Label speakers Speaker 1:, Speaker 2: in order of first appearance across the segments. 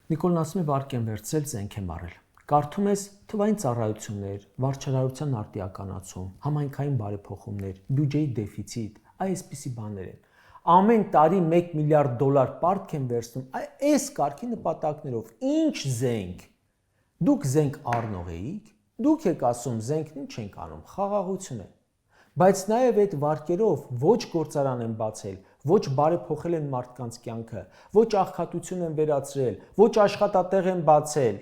Speaker 1: Նիկոլն ասում է վարկ եմ վերցրել, զենք եմ առել։ Կարդում ես թվային ծառայություններ, վարչարարության արտիականացում, համայնքային բարեփոխումներ, բյուջեի դեֆիցիտ, այսպիսի բաներ են։ Ամեն տարի 1 միլիարդ դոլար պարտք են վերցնում, այս կարգի նպատակներով։ Ինչ զենք։ Դուք զենք առնող էիք, դուք եք ասում զենքն ինչ ենք անում, խաղաղություն է։ Բայց նաև այդ վարկերով ոչ գործարան են բացել, ոչ բարեփոխել են մարդկանց կյանքը, ոչ աղքատություն են վերացրել, ոչ աշխատատեղ են բացել։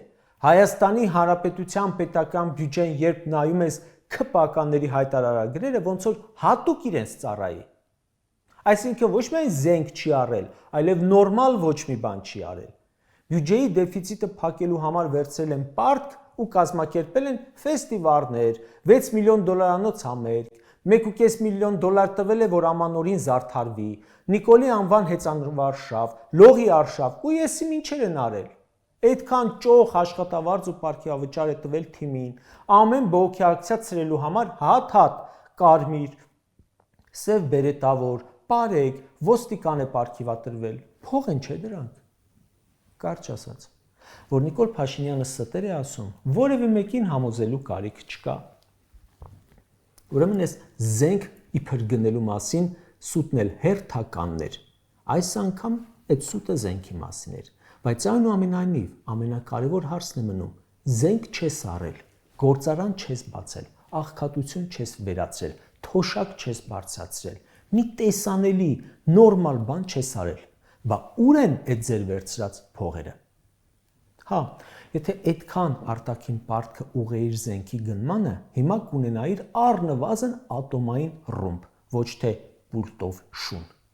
Speaker 1: Հայաստանի Հանրապետության պետական բյուջեն երբ նայում ես ՔՊԱ-կանների հայտարարագրերը, ոնց որ հատուկ իրենց ծառայի։ Այսինքն ոչ միայն զենք չի առել, այլև նորմալ ոչ մի բան չի արել։ Բյուջեի դեֆիցիտը փակելու համար վերցրել են պարտք ու կազմակերպել են ֆեստիվալներ, 6 միլիոն դոլարանոց համերգ, 1.5 միլիոն դոլար տվել է, որ ամանորին զարդարվի, Նիկոլի անվան հեծանվարշավ, լողի արշավ ու եսիմ ինչեր են արել։ Այդքան ճոխ աշխատավարձ ու պարգևավճար է տվել թիմին, ամեն բողոքի ակցիա ցրելու համար հատ կարմիր, սև բերետավոր, պարեկ, ոստիկան է պարգևատրվել, փող են չէ դրանք։ Կարճ ասած, որ Նիկոլ Փաշինյանը ստեր է ասում, որևէ մեկին համոզելու կարիք չկա։ Ուրեմն այս զենք իբր գնելու մասին սուտն էլ հերթականներ։ Այս անգամ այդ սուտը զենքի մասին էր, բայց այնուամենայնիվ ամենակարևոր հարցն է մնում. զենք չես առել, գործարան չես բացել, աղքատություն չես վերացրել, թոշակ չես բարձրացրել, մի տեսանելի նորմալ բան չես արել։ Բա ուր են այդ ձեր վերցրած փողերը։ Հա, եթե այդքան արտաքին պարտքը ուղեիր զենքի գնմանը, հիմա կունենայիր առնվազն ատոմային ռումբ, ոչ թե պուլտով շուն։